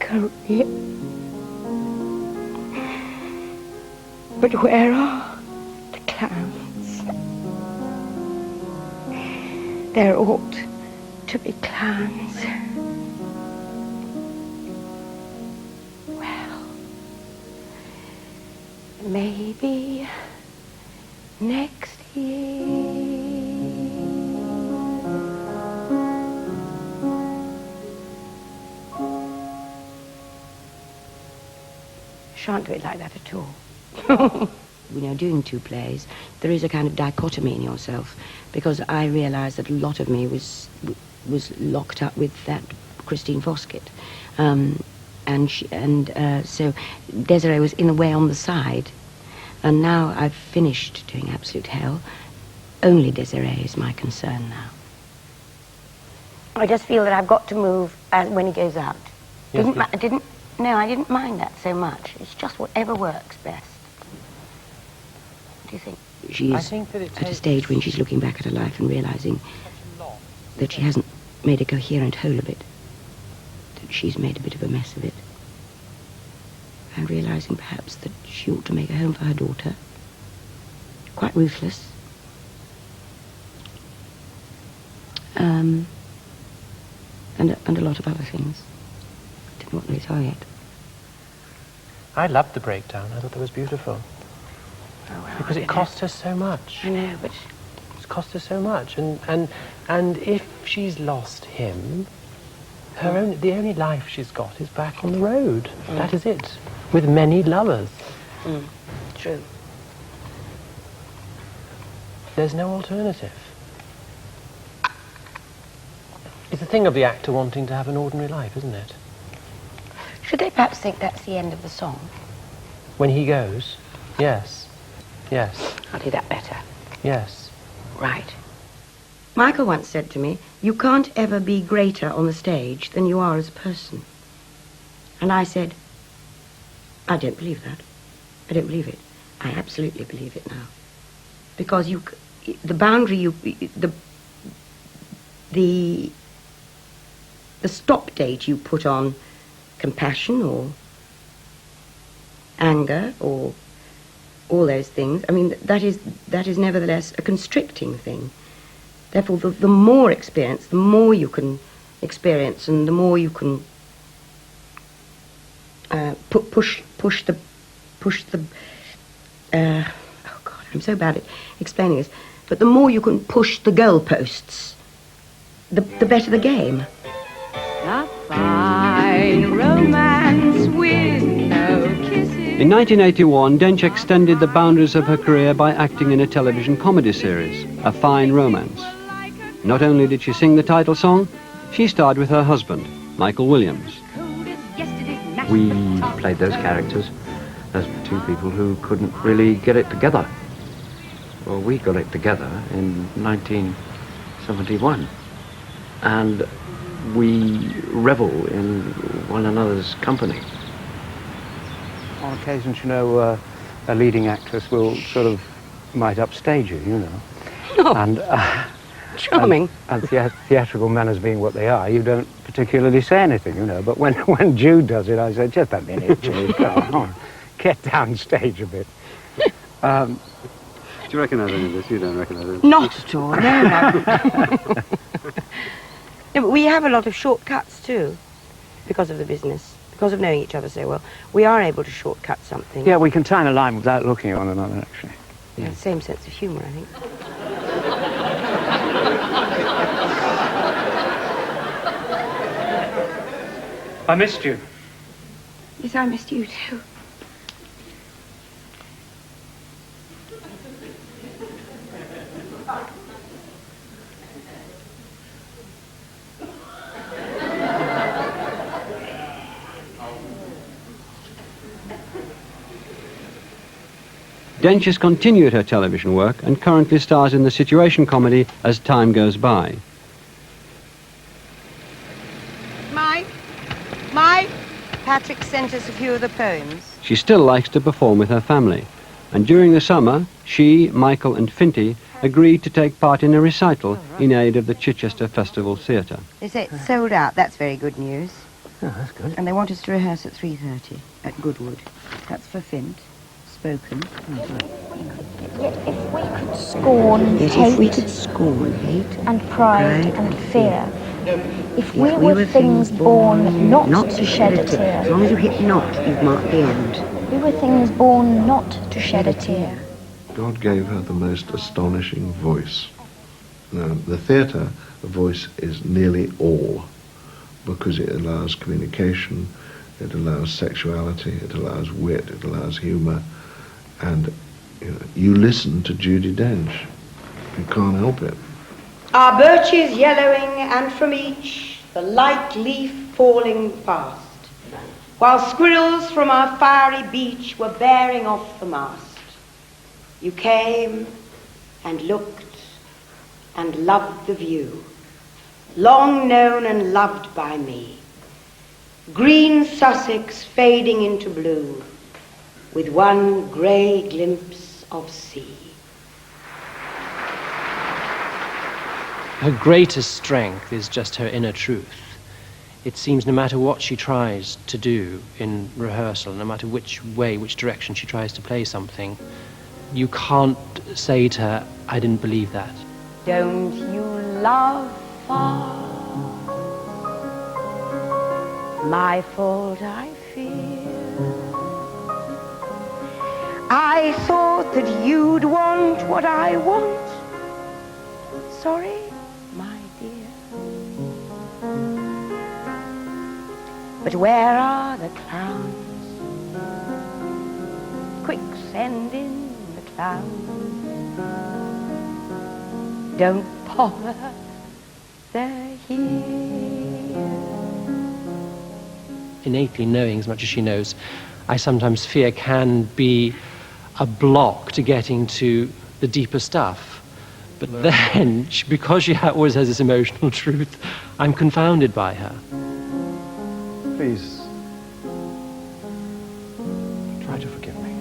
career. But where are the clowns? There ought to be clowns. Well, maybe next year. Shan't do it like that at all. You know, doing two plays, there is a kind of dichotomy in yourself, because I realised that a lot of me was locked up with that Christine Foskett, so Desiree was in a way on the side, and now I've finished doing Absolute Hell. Only Desiree is my concern now. I just feel that I've got to move when he goes out. Yes, I didn't mind that so much. It's just whatever works best. What do you think? She's at a stage when she's looking back at her life and realising that she hasn't made a coherent whole of it, that she's made a bit of a mess of it, and realising perhaps that she ought to make a home for her daughter. Quite ruthless. And a lot of other things. I don't know what they are yet. I loved the breakdown. I thought that was beautiful. Oh, well, because it cost her so much. I know, but It's cost her so much. And if she's lost him, the only life she's got is back on the road. That is it. With many lovers. True. There's no alternative. It's the thing of the actor wanting to have an ordinary life, isn't it? Should they perhaps think that's the end of the song? When he goes, yes. Yes. I'll do that better. Yes. Right. Michael once said to me, you can't ever be greater on the stage than you are as a person. And I said, I don't believe that. I don't believe it. I absolutely believe it now. Because the boundary the stop date you put on compassion or anger or all those things, I mean, that is nevertheless a constricting thing. Therefore, the more experience, the more you can experience, and the more you can push the oh God, I'm so bad at explaining this, but the more you can push the goalposts, the better the game. A fine romance with no kisses. In 1981, Dench extended the boundaries of her career by acting in a television comedy series, A Fine Romance. Not only did she sing the title song, she starred with her husband, Michael Williams. We played those characters as two people who couldn't really get it together. Well, we got it together in 1971. And we revel in one another's company. On occasions, you know, a leading actress will might upstage you, you know. Oh, and charming. And theatrical manners being what they are, you don't particularly say anything, you know. But when Jude does it, I say, just a minute, Jude, come on, get downstage a bit. Do you recognise any of this? You don't recognise it? Not at all, no. No, but we have a lot of shortcuts too, because of the business, because of knowing each other so well. We are able to shortcut something. Yeah, we can tie in a line without looking at one another, actually. Yeah, same sense of humour, I think. I missed you. Yes, I missed you too. Dench has continued her television work and currently stars in the situation comedy As Time Goes By. Mike, Patrick sent us a few of the poems. She still likes to perform with her family, and during the summer, she, Michael and Finty agreed to take part in a recital in aid of the Chichester Festival Theatre. They say it's sold out. That's very good news. Oh, that's good. And they want us to rehearse at 3:30 at Goodwood. That's for Fint, spoken. Yet if we could scorn Yet hate if we could scorn hate and pride and fear, if we Yet were things born not to shed a As tear, long as you hit not, you've marked the end. we were things born not to shed a tear. God gave her the most astonishing voice. Now, the theatre, a voice is nearly all, because it allows communication, it allows sexuality, it allows wit, it allows humour, and you listen to Judi Dench. You can't help it. Our birches yellowing, and from each the light leaf falling fast, while squirrels from our fiery beach were bearing off the mast. You came and looked and loved the view, long known and loved by me. Green Sussex fading into blue, with one grey glimpse of sea. Her greatest strength is just her inner truth. It seems no matter what she tries to do in rehearsal, no matter which direction she tries to play something, you can't say to her, I didn't believe that. Don't you love far? My fault, I fear. I thought that you'd want what I want. Sorry, my dear. But where are the clowns? Quick, send in the clowns. Don't bother, they're here. Innately knowing as much as she knows, I sometimes fear can be a block to getting to the deeper stuff. But then, because she always has this emotional truth, I'm confounded by her. Please, try to forgive me.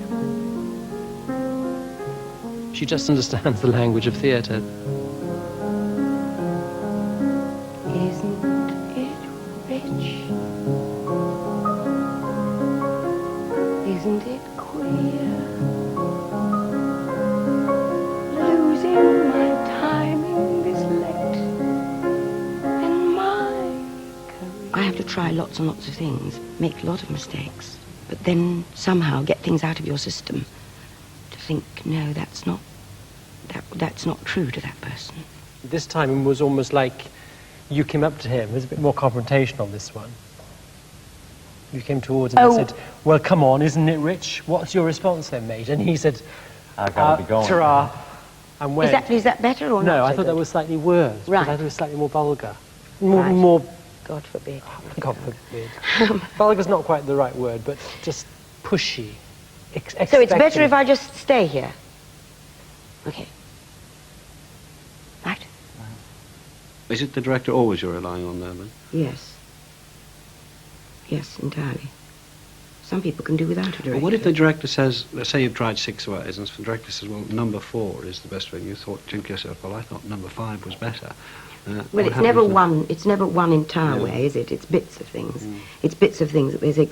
She just understands the language of theatre. Isn't it rich? Isn't it queer? Losing my time in this late in my career. I have to try lots and lots of things, make a lot of mistakes, but then somehow get things out of your system to think, no, that's not true to that person. This time it was almost like you came up to him. It was a bit more confrontational, this one. You came towards him and said, well, come on, isn't it rich? What's your response then, mate? And he said, I gotta be going. ta-ra, and went. Is that better or not? No, I so thought that good? was slightly worse. Right. I thought it was slightly more vulgar. Right. More God forbid. God forbid. Vulgar's not quite the right word, but just pushy. So it's better if I just stay here. Okay. Right? Is it the director always you're relying on there, then? Yes. Yes, entirely. Some people can do without a director. Well, what if the director says, let's say you've tried 6 ways, and the director says, well, number 4 is the best way, and you think to yourself, well, I thought number 5 was better. Well, it's never one entire way, is it? It's bits of things. It's bits of things that they say,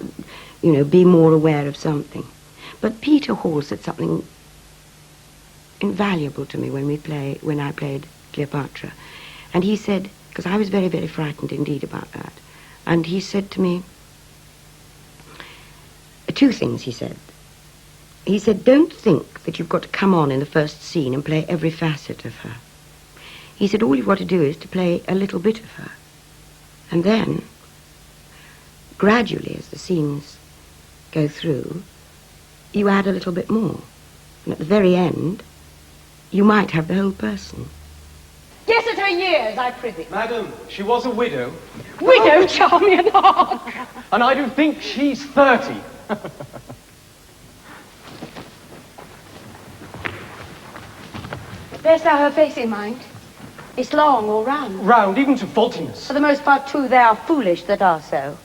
be more aware of something. But Peter Hall said something invaluable to me when I played Cleopatra. And he said, because I was very, very frightened indeed about that, and he said to me, 2 things he said. He said, don't think that you've got to come on in the first scene and play every facet of her. He said, all you've got to do is to play a little bit of her. And then, gradually, as the scenes go through, you add a little bit more. And at the very end, you might have the whole person. Guess at her years, I prithee. Madam, she was a widow. Widow, Charmian Hogg. And I do think she's 30. Bear'st thou her face in mind? It's long or round? Round, even to faultiness. For the most part, too, they are foolish that are so.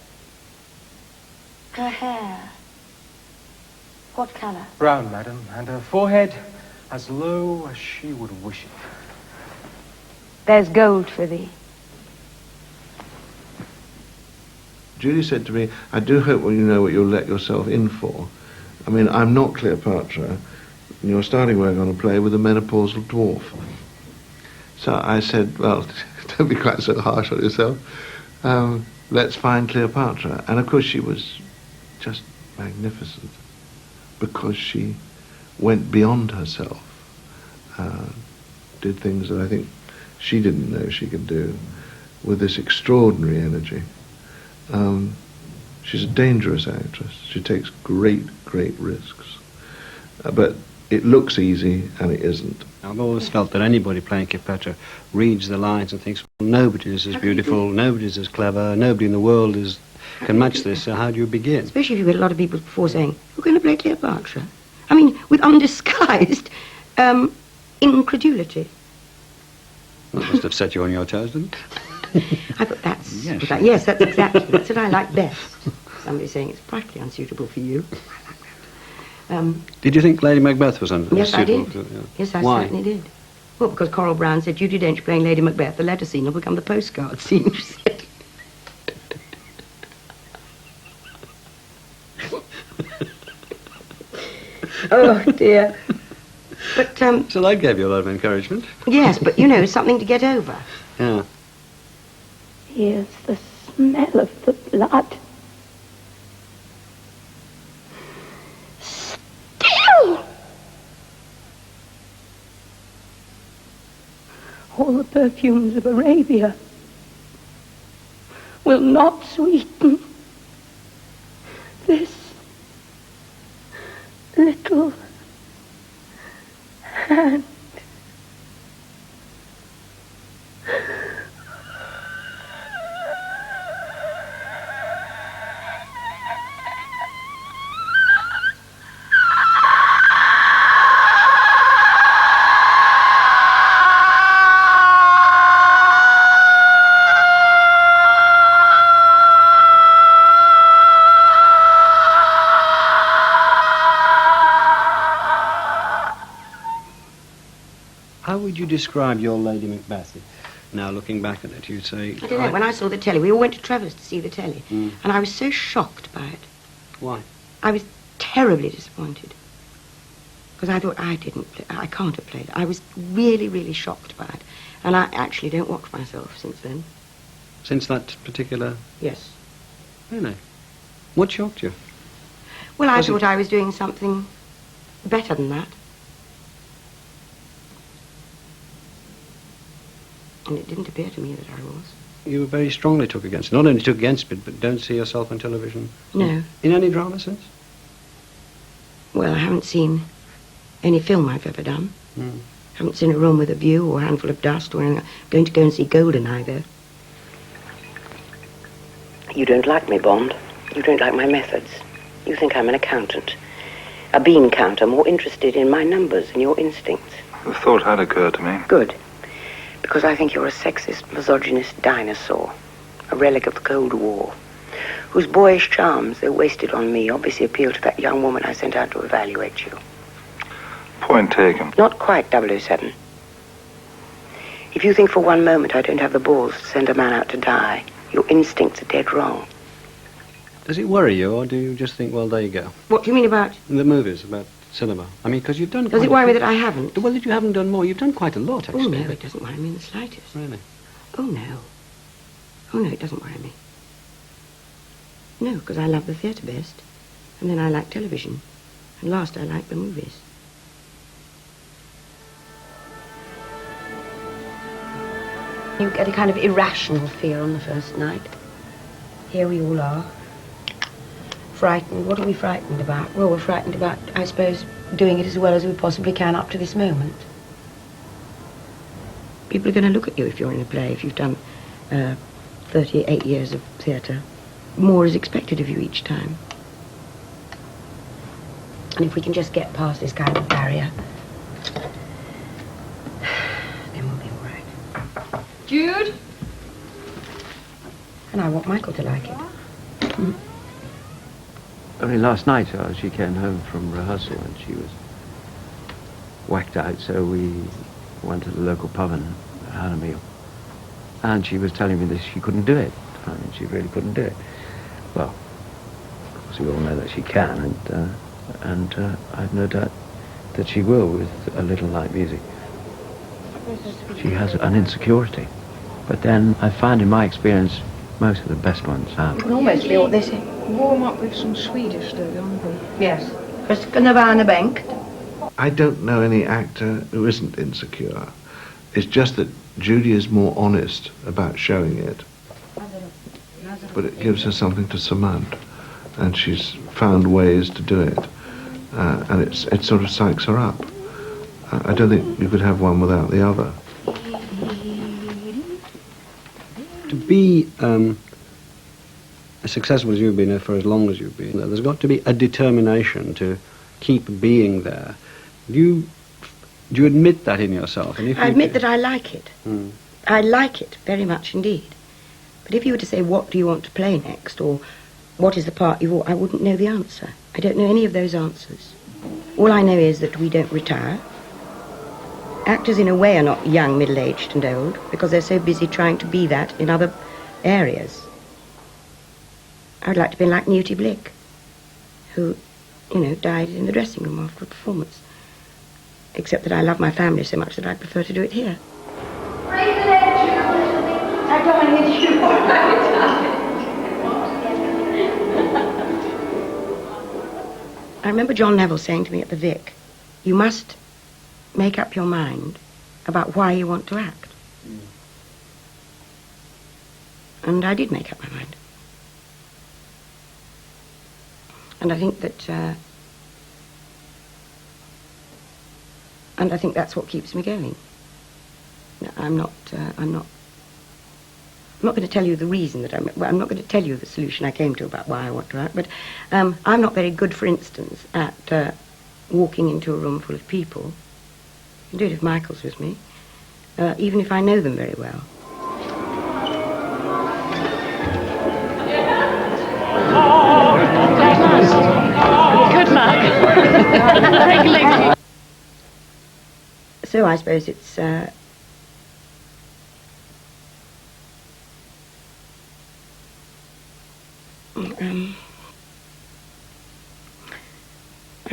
Her hair. What colour? Brown, madam, and her forehead as low as she would wish it. There's gold for thee. Judy said to me, I do hope you know what you'll let yourself in for. I mean, I'm not Cleopatra, and you're starting work on a play with a menopausal dwarf. So I said, well, don't be quite so harsh on yourself. Let's find Cleopatra. And of course she was just magnificent because she went beyond herself, did things that I think she didn't know she could do with this extraordinary energy. She's a dangerous actress. She takes great, great risks. But it looks easy and it isn't. I've always felt that anybody playing Cleopatra reads the lines and thinks, well, nobody is as beautiful, nobody's as clever, nobody in the world can match this, so how do you begin? Especially if you get a lot of people before saying, we're going to play Cleopatra. I mean, with undisguised incredulity. That must have set you on your toes, didn't it? I thought that's... Yes. Yes, that's exactly. That's what I like best. Somebody saying it's practically unsuitable for you. I like that. Did you think Lady Macbeth was unsuitable? Yes, I did. Yeah. Yes, I Why? certainly did. Well, because Coral Brown said, Judi Dench playing Lady Macbeth, the letter scene will become the postcard scene, she said. Oh, dear. But, So that gave you a lot of encouragement. yes, but, you know, something to get over. Yeah. Here's the smell of the blood. Still! All the perfumes of Arabia will not sweeten this little hand. How would you describe your Lady Macbeth? Now, looking back at it, you'd say... I don't know, when I saw the telly, we all went to Trevor's to see the telly, and I was so shocked by it. Why? I was terribly disappointed. Because I thought I can't have played it. I was really, really shocked by it. And I actually don't watch myself since then. Since that particular... Yes. Really? What shocked you? Well, I thought I was doing something better than that. And it didn't appear to me that I was. You very strongly took against it. Not only took against it, but don't see yourself on television? No. In any drama since? Well, I haven't seen any film I've ever done. Haven't seen A Room with a View or A Handful of Dust or anything. I'm going to go and see Goldeneye, though. You don't like me, Bond. You don't like my methods. You think I'm an accountant. A bean counter, more interested in my numbers and your instincts. The thought had occurred to me. Good. Because I think you're a sexist, misogynist dinosaur. A relic of the Cold War. Whose boyish charms, though wasted on me, obviously appeal to that young woman I sent out to evaluate you. Point taken. Not quite 007. If you think for one moment I don't have the balls to send a man out to die, your instincts are dead wrong. Does it worry you, or do you just think, well, there you go? What do you mean about... The movies, about cinema. I mean, because you've done... Does it worry me that I haven't? Well, that you haven't done more. You've done quite a lot, actually. Oh, no, it doesn't worry me in the slightest. Really? Oh, no. Oh, no, it doesn't worry me. No, because I love the theatre best. And then I like television. And last I like the movies. You get a kind of irrational fear on the first night. Here we all are. Frightened. What are we frightened about? Well, we're frightened about, I suppose, doing it as well as we possibly can up to this moment. People are going to look at you if you're in a play, if you've done 38 years of theatre. More is expected of you each time. And if we can just get past this kind of barrier, then we'll be all right. Jude? And I want Michael to like it. Only last night she came home from rehearsal and she was whacked out, so we went to the local pub and had a meal. And she was telling me that she couldn't do it. I mean, she really couldn't do it. Well, of course, we all know that she can, and I've no doubt that she will with a little light music. She has an insecurity, but then I find in my experience most of the best ones have. You can almost feel what they say. Warm up with some Swedish though, don't we? Yes. Bank. I don't know any actor who isn't insecure. It's just that Judy is more honest about showing it. But it gives her something to surmount. And she's found ways to do it. And it sort of psychs her up. I don't think you could have one without the other. To be as successful as you've been for as long as you've been, there's got to be a determination to keep being there. Do you admit that in yourself? And if I admit that I like it. Mm. I like it very much indeed. But if you were to say, what do you want to play next, or what is the part you want, I wouldn't know the answer. I don't know any of those answers. All I know is that we don't retire. Actors in a way are not young, middle-aged and old because they're so busy trying to be that in other areas. I would like to be like Newty Blick, who, died in the dressing room after a performance. Except that I love my family so much that I prefer to do it here. Raise the leg, Jules. I don't want to hit you. I remember John Neville saying to me at the Vic, you must make up your mind about why you want to act. And I did make up my mind. And I think that, and I think that's what keeps me going. I'm not going to tell you the reason that I'm not going to tell you the solution I came to about why I want to act, but I'm not very good, for instance, at walking into a room full of people. I can do it if Michael's with me, even if I know them very well. Good luck. So I suppose it's I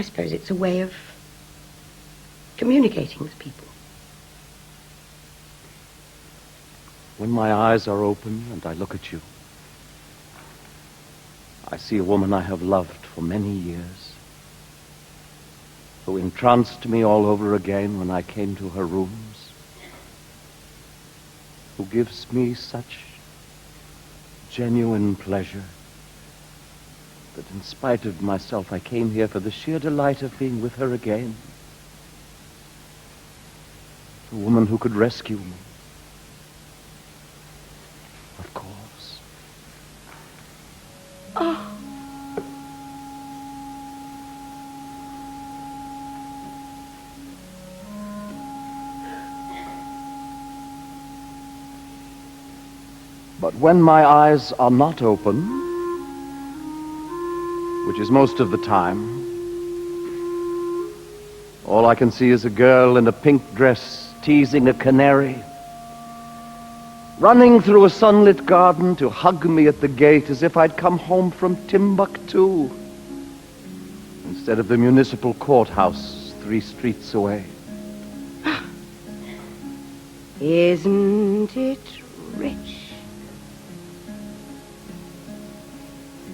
suppose it's a way of communicating with people. When my eyes are open and I look at you, I see a woman I have loved for many years, who entranced me all over again when I came to her rooms, who gives me such genuine pleasure that in spite of myself I came here for the sheer delight of being with her again. A woman who could rescue me. Of course. Oh. But when my eyes are not open, which is most of the time, all I can see is a girl in a pink dress teasing a canary, running through a sunlit garden to hug me at the gate as if I'd come home from Timbuktu instead of the municipal courthouse 3 streets away. Isn't it rich?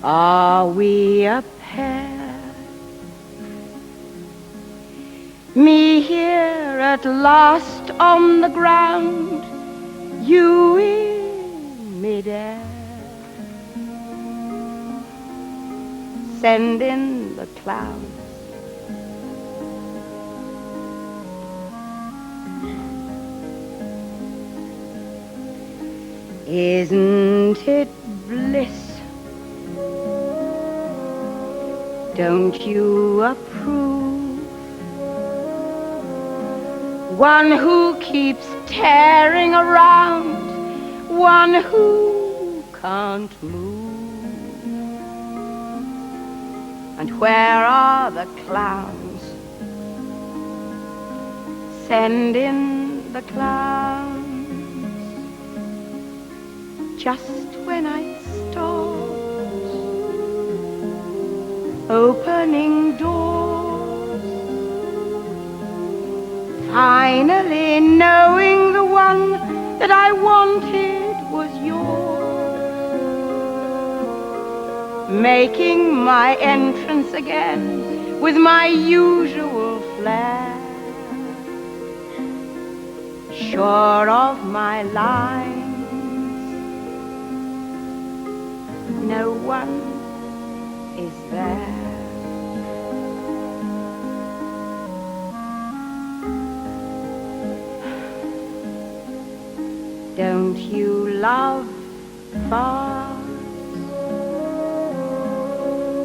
Are we a pair? Me here at last on the ground, you in midair. Send in the clouds. Isn't it bliss? Don't you approve? One who keeps tearing around, one who can't move. And where are the clowns? Send in the clowns. Just when I stop opening doors, finally knowing the one that I wanted was yours, making my entrance again with my usual flair, sure of my lines, no one is there. Don't you love fast?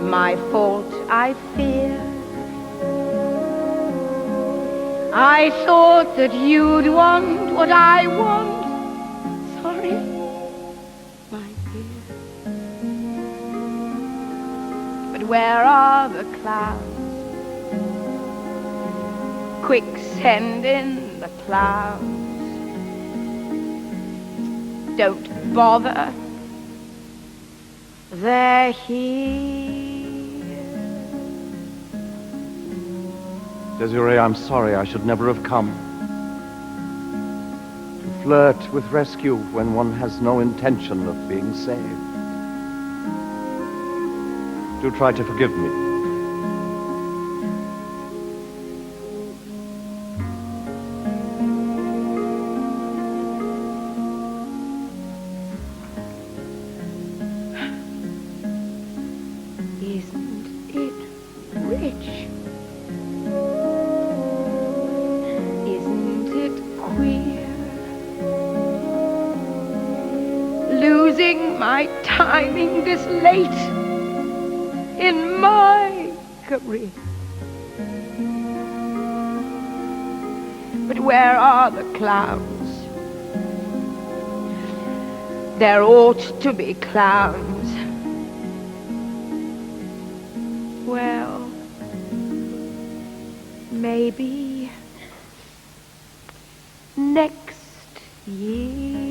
My fault, I fear. I thought that you'd want what I want. Sorry, my dear. But where are the clouds? Quick, send in the clouds. Don't bother, they're here. Desiree, I'm sorry. I should never have come. To flirt with rescue when one has no intention of being saved. Do try to forgive me. Isn't it rich? Isn't it queer? Losing my timing this late in my career. But where are the clowns? There ought to be clowns. Well, maybe next year.